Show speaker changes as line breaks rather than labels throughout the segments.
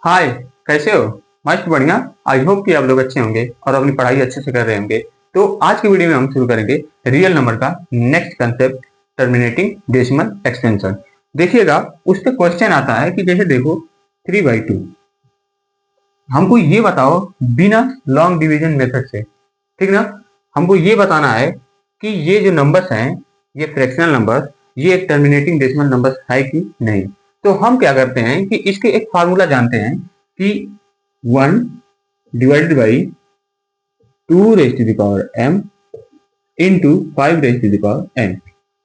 हाय। कैसे हो? मस्त बढ़िया। आई होप कि आप लोग अच्छे होंगे और अपनी पढ़ाई अच्छे से कर रहे होंगे। तो आज की वीडियो में हम शुरू करेंगे रियल नंबर का next concept, terminating decimal expansion. देखिएगा, उस पे क्वेश्चन आता है कि जैसे देखो 3/2, हमको ये बताओ बिना लॉन्ग डिवीजन मेथड से, ठीक ना। हमको ये बताना है कि ये जो नंबर्स हैं, ये फ्रैक्शनल नंबर्स, ये एक टर्मिनेटिंग डेसिमल नंबर्स है कि नहीं। तो हम क्या करते हैं कि इसके एक फार्मूला जानते हैं कि 1 divided by 2 raise to the power m into 5 raise to the power n।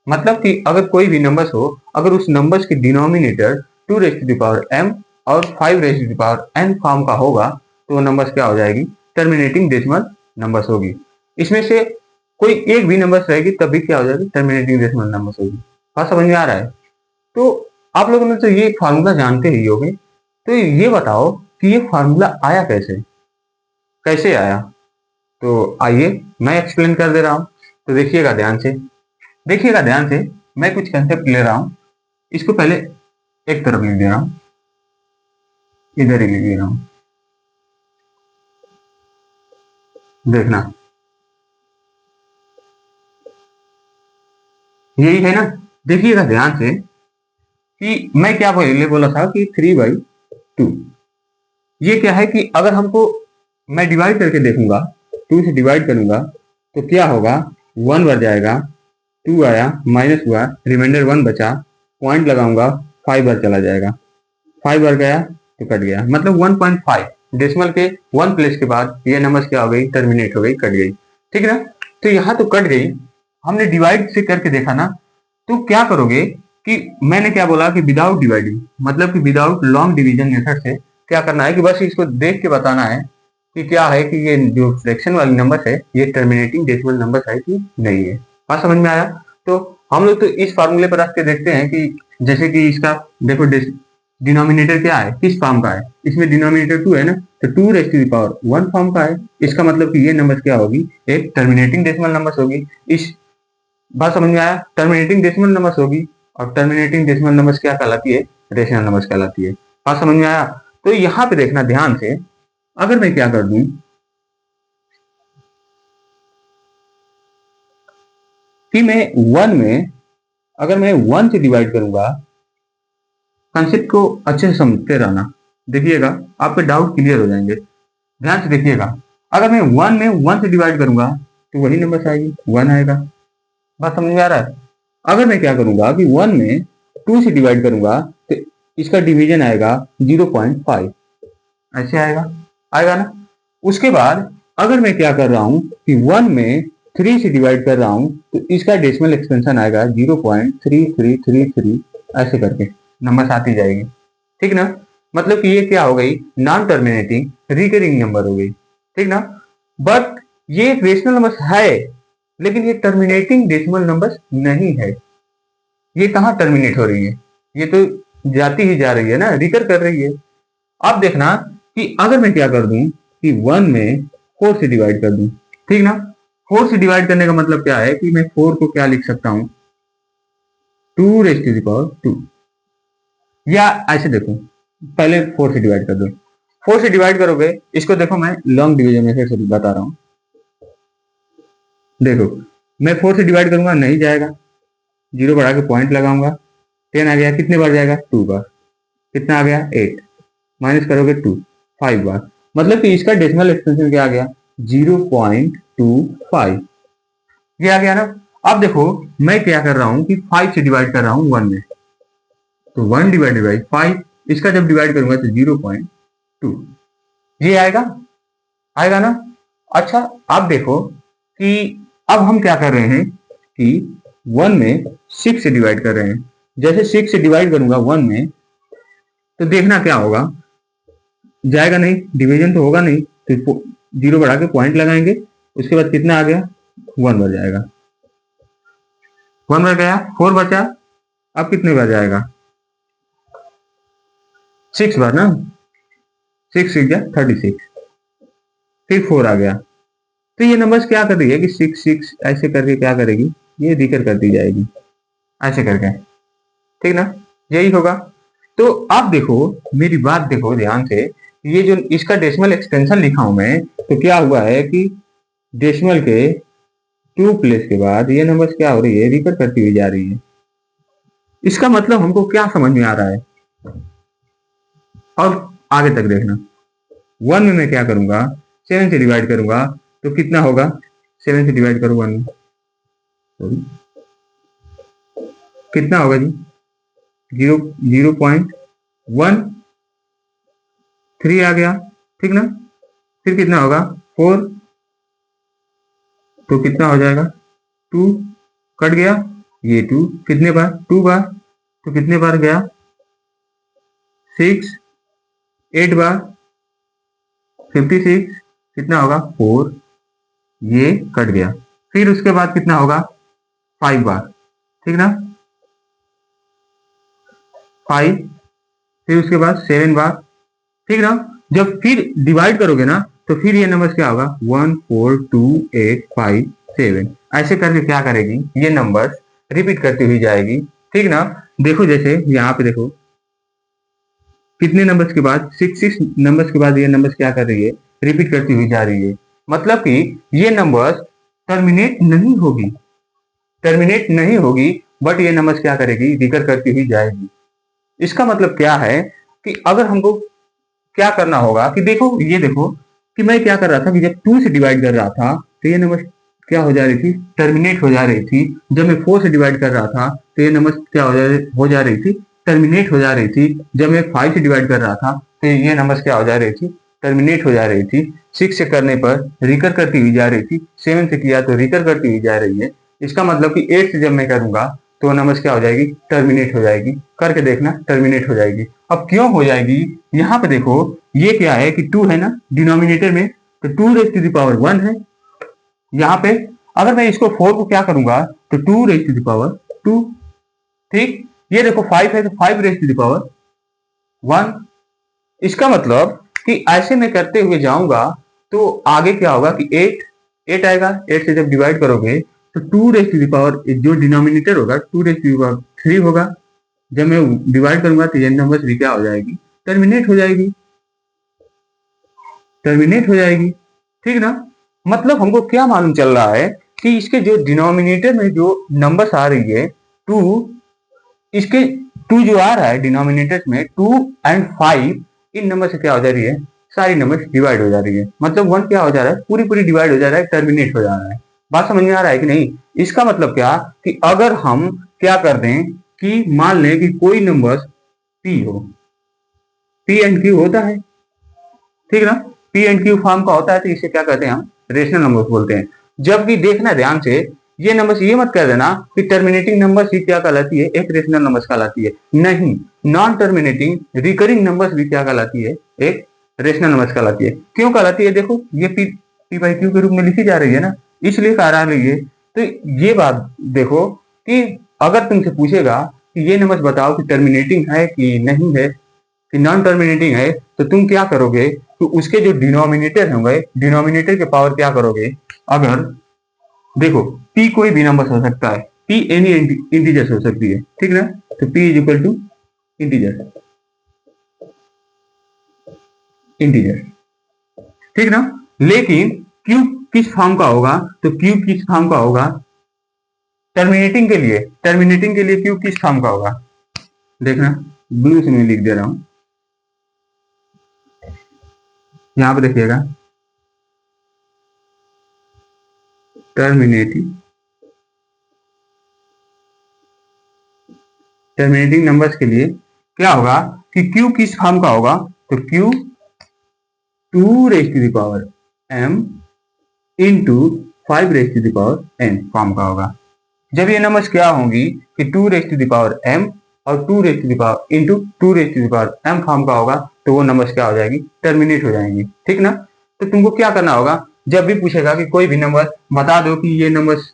मतलब कि अगर कोई भी नंबर्स हो, अगर उस नंबर्स की denominator 2 raise to the power m और 5 raise to the power n form का होगा तो वो नंबर्स क्या हो जाएगी? टर्मिनेटिंग डेसिमल नंबर्स होगी। इसमें से कोई एक भी नंबर्स रहेगी तब भी क्या हो जाएगी? टर्मिनेटिंग डेसिमल नंबर्स होगी। बात समझ में आ रहा है? तो आप लोगों ने तो ये फार्मूला जानते ही होंगे। तो ये बताओ कि ये फार्मूला आया कैसे? कैसे आया? तो आइए मैं एक्सप्लेन कर दे रहा हूँ। तो देखिएगा ध्यान से, देखिएगा ध्यान से। मैं कुछ कंसेप्ट ले रहा हूँ, इसको पहले एक तरफ लिख दे रहा हूँ, इधर ही लिख दे रहा हूँ। देखना, यही है ना। देखिएगा ध्यान से कि मैं क्या पहले बोला था कि 3/2। ये क्या है कि अगर हमको मैं डिवाइड करके देखूंगा, 2 से डिवाइड करूंगा तो क्या होगा? 1 बढ़ जाएगा, 2 आया, माइनस हुआ, रिमाइंडर 1 बचा, पॉइंट लगाऊंगा, 5 बार चला जाएगा, 5 बार गया तो कट गया, मतलब 1.5 डेसिमल के 1 प्लेस के बाद ये नंबर क्या हो गई? टर्मिनेट हो गई, कट गई। ठीक है ना। तो यहाँ तो कट गई, हमने डिवाइड से करके देखा ना। तो क्या करोगे कि मैंने क्या बोला कि विदाउट डिवाइडिंग, मतलब कि विदाउट लॉन्ग डिवीजन मेथड से क्या करना है कि बस इसको देख के बताना है कि क्या है कि ये जो फ्रैक्शन वाली नंबर है ये टर्मिनेटिंग डेसिमल नंबर है कि नहीं है। बात समझ में आया? तो हम लोग तो इस फार्मूले पर रख के देखते हैं कि जैसे कि इसका देखो डिनोमिनेटर क्या है, किस फॉर्म का है? इसमें डिनोमिनेटर 2 है ना, तो 2 raise to the power 1 form का है। इसका मतलब कि ये नंबर क्या होगी? एक टर्मिनेटिंग डेसिमल नंबर होगी। इस बात समझ में आया? टर्मिनेटिंग डेसिमल नंबर्स होगी, और टर्मिनेटिंग डेसिमल नंबर्स क्या कहलाती है? रेशनल नंबर्स कहलाती है। बात समझ में आया? तो यहाँ पे देखना ध्यान से, अगर मैं क्या कर दूं कि मैं 1 में, अगर मैं 1 से डिवाइड करूंगा, कंसेप्ट को अच्छे से समझते रहना, देखिएगा आपके डाउट क्लियर हो जाएंगे। ध्यान से देखिएगा, अगर मैं 1 में 1 से डिवाइड करूंगा तो वही नंबर आएगी, 1 आएगा। बात समझ में आ रहा है? अगर मैं क्या करूंगा कि 1 में 2 से डिवाइड करूंगा तो इसका डिवीजन आएगा 0.5, ऐसे आएगा, आएगा ना। उसके बाद अगर मैं क्या कर रहा हूं कि 1 में 3 से डिवाइड कर रहा हूं तो इसका डेसिमल एक्सपेंशन आएगा 0.3333, ऐसे करके नंबर आती जाएगी। ठीक ना। मतलब कि ये क्या हो गई? नॉन टर्मिनेटिंग रिकरिंग नंबर हो गई। ठीक ना। बट ये रेशनल नंबर है, लेकिन ये टर्मिनेटिंग डेसिमल नंबर नहीं है। ये कहाँ टर्मिनेट हो रही है? ये तो जाती ही जा रही है ना, रिकर कर रही है। अब देखना कि अगर मैं क्या कर दूं कि 1 में 4 से डिवाइड कर दूं, ठीक ना। 4 से डिवाइड करने का मतलब क्या है कि मैं 4 को क्या लिख सकता हूं? 2 रेज़ टू द पावर 2। या ऐसे देखो, पहले 4 से डिवाइड कर दो। 4 से डिवाइड करोगे, इसको देखो मैं लॉन्ग डिवीजन मेथड से बता रहा हूं। देखो, मैं 4 से डिवाइड करूंगा, नहीं जाएगा, 0 बढ़ा के पॉइंट लगाऊंगा, 10 आ गया, कितने बार जाएगा? 2 बार। कितना आ गया? 8। माइनस करोगे 2, 5 बार। मतलब कि इसका डेसिमल एक्सपेंशन क्या आ गया? 0.25। ये आ गया ना। अब देखो मैं क्या कर रहा हूं कि 5 से डिवाइड कर रहा हूं 1 में, तो 1 डिवाइडेड बाई 5, इसका जब डिवाइड करूंगा तो 0.2, ये आएगा, आएगा ना। अच्छा, अब देखो कि अब हम क्या कर रहे हैं कि 1 में 6 से डिवाइड कर रहे हैं। जैसे 6 से डिवाइड करूंगा 1 में तो देखना क्या होगा? जाएगा नहीं, डिवीजन तो होगा नहीं, तो 0 बढ़ा के पॉइंट लगाएंगे, उसके बाद कितना आ गया? 1 बढ़ जाएगा, 1 बढ़ गया, 4 बचा, अब कितने बार जाएगा? 6 बार ना, 6 6 जा 36, फिर 4 आ गया। तो ये नंबर्स क्या कर रही है कि 6 6 ऐसे करके क्या करेगी? ये रिकर करती जाएगी, ऐसे करके। ठीक ना, यही होगा। तो आप देखो, मेरी बात देखो ध्यान से, ये जो इसका डेसिमल एक्सटेंशन लिखा हूं मैं, तो क्या हुआ है कि डेसिमल के 2 प्लेस के बाद ये नंबर्स क्या हो रही है, रिकर करती हुई जा रही है। इसका मतलब हमको क्या समझ में आ रहा है, और आगे तक देखना। 1 में मैं क्या करूंगा, 7 से डिवाइड करूंगा, तो कितना होगा, 7 से डिवाइड करो 1 में, कितना होगा जी, 0.13 आ गया, ठीक ना। फिर कितना होगा 4, तो कितना हो जाएगा 2, कट गया ये 2, कितने बार 2 बार, तो कितने बार गया 6, 8 बार 56, कितना होगा 4, ये कट गया। फिर उसके बाद कितना होगा 5 बार, ठीक ना, 5, फिर उसके बाद 7 बार, ठीक ना। जब फिर डिवाइड करोगे ना, तो फिर ये नंबर क्या होगा 1 4 2 8 5 7, ऐसे करके क्या करेगी, ये नंबर रिपीट करती हुई जाएगी, ठीक ना। देखो जैसे यहाँ पे देखो, कितने नंबर्स के बाद 6 नंबर्स के बाद ये नंबर्स क्या कर रही है, रिपीट करती हुई जा रही है। मतलब कि ये नंबर्स टर्मिनेट नहीं होगी, टर्मिनेट नहीं होगी, बट ये नंबर्स क्या करेगी, रिकर करती हुई जाएगी। इसका मतलब क्या है कि अगर हमको क्या करना होगा कि देखो, ये देखो कि मैं क्या कर रहा था कि जब 2 से डिवाइड कर रहा था तो ये नंबर क्या हो जा रही थी, टर्मिनेट हो जा रही थी। जब मैं 4 से डिवाइड कर रहा था तो ये नंबर क्या हो जा रही थी, टर्मिनेट हो जा रही थी। जब मैं 5 से डिवाइड कर रहा था तो ये नंबर क्या हो जा रही थी, टर्मिनेट हो जा रही थी। 6 से करने पर रिकर करती हुई जा रही थी, 7 से किया तो रिकर करती हुई जा रही है। इसका मतलब कि 8 से जब मैं करूंगा तो नंबर क्या हो जाएगी, टर्मिनेट हो जाएगी। करके देखना, टर्मिनेट हो जाएगी। अब क्यों हो जाएगी, यहाँ पे देखो ये क्या है कि 2 है ना डिनोमिनेटर में, तो 2 रेज़ टू द पावर 1 है। यहाँ पे अगर मैं इसको 4 को क्या करूंगा तो 2 रेज़ टू द पावर 2, ठीक। ये देखो 5 है तो 5 रेज़ टू द पावर 1। इसका मतलब कि ऐसे में करते हुए जाऊंगा तो आगे क्या होगा कि 8 आएगा। 8 से जब डिवाइड करोगे तो 2 रेज़ टू द पावर, जो डिनोमिनेटर होगा 2 रेज़ टू द पावर 3 होगा। जब मैं डिवाइड करूंगा तो ये नंबर भी क्या हो जाएगी, टर्मिनेट हो जाएगी, टर्मिनेट हो जाएगी, ठीक ना। मतलब हमको क्या मालूम चल रहा है कि इसके जो डिनोमिनेटर में जो नंबर्स आ रही है 2, इसके 2 जो आ रहा है डिनोमिनेटर में 2 एंड 5, इन नंबर से क्या हो जा रही है, सारी नंबर डिवाइड हो जा रही है। मतलब 1 क्या हो जा रहा है, पूरी पूरी डिवाइड हो जा रहा है, टर्मिनेट हो जा रहा है। बात समझ में आ रहा है कि नहीं। इसका मतलब क्या कि अगर हम क्या कर दें कि मान लें कि कोई नंबर पी हो, पी एंड क्यू होता है, ठीक ना, पी एंड क्यू फॉर्म का होता है, तो इसे क्या कहते हैं हम, रेशनल नंबर्स बोलते हैं। जबकि देखना ध्यान से, ये नंबर्स ये मत कह देना कि टर्मिनेटिंग नंबर्स ही क्या कहलाती है, एक रेशनल नंबर्स कहलाती है। नहीं, नॉन टर्मिनेटिंग रिकरिंग नंबर्स भी क्या कहलाती है, एक रेशनल नंबर्स कहलाती है। क्यों कहलाती है, देखो ये पी बाई क्यू के रूप में लिखी जा रही है ना, इसलिए कह रही है। तो ये बात देखो कि अगर तुमसे पूछेगा कि ये नंबर्स बताओ कि टर्मिनेटिंग है कि नहीं है, कि नॉन टर्मिनेटिंग है, तो तुम क्या करोगे, तो उसके जो डिनोमिनेटर होंगे, डिनोमिनेटर के पावर क्या करोगे। अगर देखो p कोई भी नंबर हो सकता है, p एनी इंटीजर्स हो सकती है, ठीक ना। तो p is equal to integer, integer, ठीक ना। लेकिन q किस फॉर्म का होगा, तो q किस फॉर्म का होगा, टर्मिनेटिंग के लिए, टर्मिनेटिंग के लिए q किस फॉर्म का होगा, देखना ब्लू से मैं लिख दे रहा हूं, यहां पे देखिएगा, टर्मिनेटिंग नंबर्स के लिए क्या होगा कि q किस फॉर्म का होगा, तो q 2 raise to the power m into 5 raise to the power n form का होगा। जब ये नंबर्स क्या होंगी कि 2 raise to the power m और 2 raise to the power into 2 raise to the power m form का होगा, तो वो नंबर्स क्या हो जाएगी, टर्मिनेट हो जाएंगी, ठीक ना। तो तुमको क्या करना होगा, जब भी पूछेगा कि कोई भी नंबर बता दो कि ये नंबर्स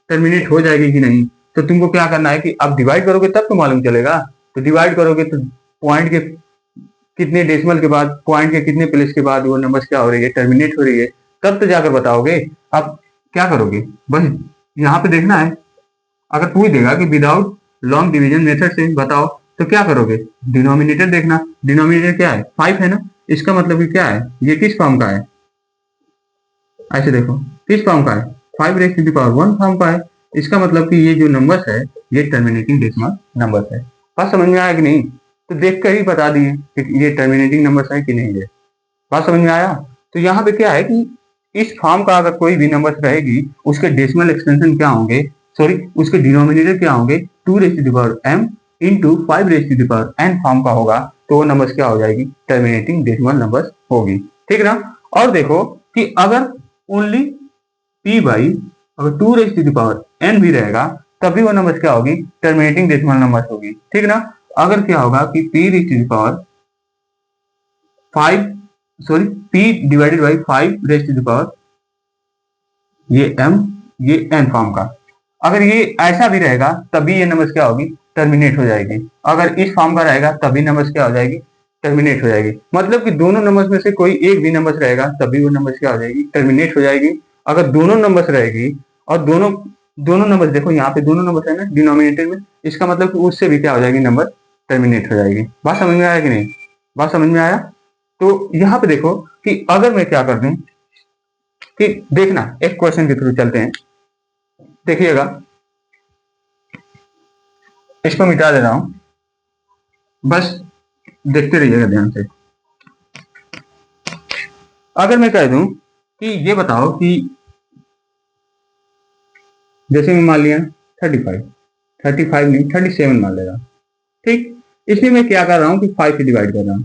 टर्मिनेट हो जाएगी कि नहीं, तो तुमको क्या करना है कि अब डिवाइड करोगे तब तो मालूम चलेगा। तो डिवाइड करोगे तो पॉइंट के कितने डेसिमल के बाद, पॉइंट के कितने प्लेस के बाद वो नंबर्स क्या हो रही है, टर्मिनेट हो रही है, तब तो जाकर बताओगे। अब क्या करोगे, बस यहाँ पे देखना है। अगर पूछ देगा कि विदाउट लॉन्ग डिवीजन मेथड से बताओ, तो क्या करोगे, डिनोमिनेटर देखना, डिनोमिनेटर क्या है 5 है ना, इसका मतलब कि क्या है, ये किस फॉर्म का है, ऐसे देखो किस फॉर्म का है, 5 raised to the power 1 form का है। इसका मतलब कि ये जो नंबर्स है ये टर्मिनेटिंग डेसिमल नंबर्स है। बात समझ में आया कि नहीं, तो देख कर ही बता दिए कि ये टर्मिनेटिंग नंबर्स है कि नहीं है। बात समझ में आया। तो यहाँ पे क्या है कि इस फॉर्म का अगर कोई भी नंबर रहेगी उसके डेसिमल एक्सटेंशन क्या होंगे, सॉरी उसके डिनोमिनेटर क्या होंगे, 2m इंटू 5n फॉर्म का होगा, तो वो नंबर्स क्या हो जाएगी, टर्मिनेटिंग डेसिमल नंबर्स होगी। ठीक ना। और देखो कि अगर ओनली p बाई अगर 2n भी रहेगा तब भी वो नंबर्स क्या होगी, टर्मिनेटिंग डेसिमल नंबर्स होगी। ठीक ना। अगर क्या होगा कि p 5 sorry p divided by 5 ये m ये n फॉर्म का, अगर ये ऐसा भी रहेगा तभी ये नंबर्स क्या होगी, टर्मिनेट हो जाएगी। अगर इस फॉर्म का रहेगा तभी नंबर्स क्या हो जाएगी, टर्मिनेट हो जाएगी। मतलब कि दोनों नंबर्स में से कोई एक भी नंबर्स रहेगा तभी वो नंबर्स क्या हो जाएगी, टर्मिनेट हो जाएगी। अगर दोनों नंबर्स रहेगी और दोनों दोनों नंबर्स देखो यहाँ पे दोनों नंबर्स है ना डिनोमिनेटर में, इसका मतलब कि उससे भी क्या हो जाएगी, नंबर टर्मिनेट हो जाएगी। बात समझ में आया कि नहीं, बात समझ में आया। तो यहाँ पे देखो कि अगर मैं क्या कर दूं कि देखना एक क्वेश्चन के थ्रू चलते हैं, देखिएगा इसको मिटा दे रहा हूं, बस देखते रहिएगा ध्यान से। अगर मैं कह दूं कि ये बताओ कि जैसे मैं मान लिया 35 नहीं 37 मान लेगा, ठीक। इसमें मैं क्या कर रहा हूं कि 5 से डिवाइड कर रहा हूं,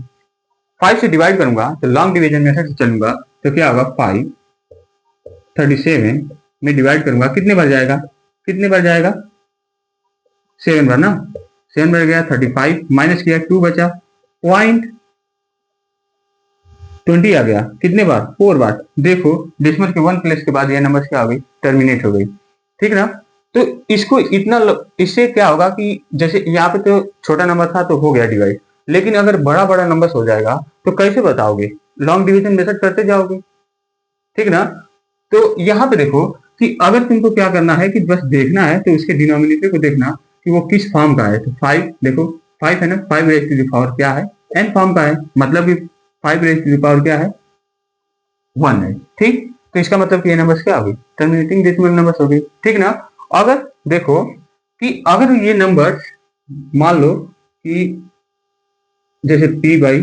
5 से डिवाइड करूंगा तो लॉन्ग डिवीजन मेथड से चलूंगा, तो क्या होगा 5 37 में डिवाइड करूंगा, कितने बार जाएगा, कितने बार जाएगा, 7 बार ना, 7 बार गया, 35 माइनस किया 2 बचा, पॉइंट 20 आ गया, कितने बार, 4 बार। देखो डेसिमल के 1 प्लेस के बाद ये नंबर क्या हो गई, टर्मिनेट हो गई। ठीक ना। तो इसको इतना इससे क्या होगा कि जैसे यहाँ पे तो छोटा नंबर था तो हो गया डिवाइड, लेकिन अगर बड़ा बड़ा नंबर हो जाएगा तो कैसे बताओगे, लॉन्ग डिवीजन मेथड करते जाओगे। ठीक ना। तो यहाँ पे देखो कि अगर तुमको क्या करना है कि बस देखना है तो उसके डिनोमिनेटर को देखना कि वो किस फॉर्म का है। तो 5 देखो 5 है ना, 5 रेज़ टू द पावर क्या है, n फॉर्म का है, मतलब कि 5 रेज़ टू द पावर क्या है, 1 है। ठीक। तो इसका मतलब कि ये नंबर्स क्या होगी, टर्मिनेटिंग डेसिमल नंबर्स हो गई। ठीक ना। अगर देखो कि अगर ये नंबर मान लो कि जैसे p by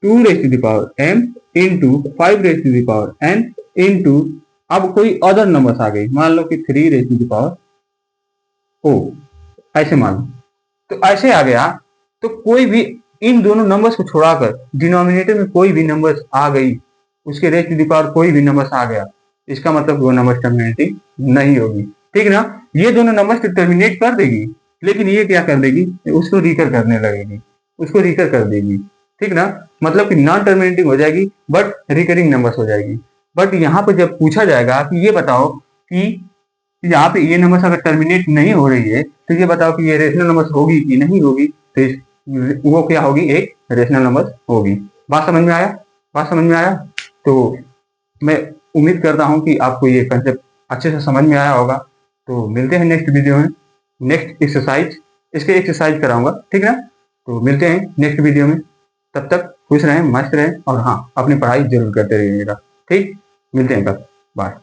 2 raise to the power m into 5 raise to the power n into अब कोई अदर नंबर्स आ गई, मान लो कि 3 raise to the power o, ऐसे मान लो। तो ऐसे आ गया तो कोई भी इन दोनों नंबर्स को छोड़ाकर डिनोमिनेटर में कोई भी नंबर्स आ गई, उसके रेज़ टू द पावर कोई भी नंबर्स आ गया, इसका मतलब वो नंबर टर्मिनेटिंग नहीं होगी। ठीक ना। ये दोनों नंबर्स तो टर्मिनेट कर देगी, लेकिन ये क्या कर देगी, उसको रिकर करने लगेगी, उसको रिकर कर देगी। ठीक ना। मतलब कि नॉन टर्मिनेटिंग हो जाएगी बट रिकरिंग नंबर्स हो जाएगी। बट यहाँ पे जब पूछा जाएगा कि ये बताओ कि यहाँ पे ये नंबर्स अगर टर्मिनेट नहीं हो रही है तो ये बताओ कि ये रेशनल नंबर्स होगी कि नहीं होगी, तो वो क्या होगी, एक रेशनल नंबर होगी। बात समझ में आया, बात समझ में आया। तो मैं उम्मीद करता हूँ कि आपको ये कंसेप्ट अच्छे से समझ में आया होगा। तो मिलते हैं नेक्स्ट वीडियो में, नेक्स्ट एक्सरसाइज, इसके एक्सरसाइज कराऊंगा। ठीक है। तो मिलते हैं नेक्स्ट वीडियो में, तब तक खुश रहें, मस्त रहें और हाँ अपनी पढ़ाई जरूर करते रहिएगा। ठीक, मिलते हैं कल, बाय।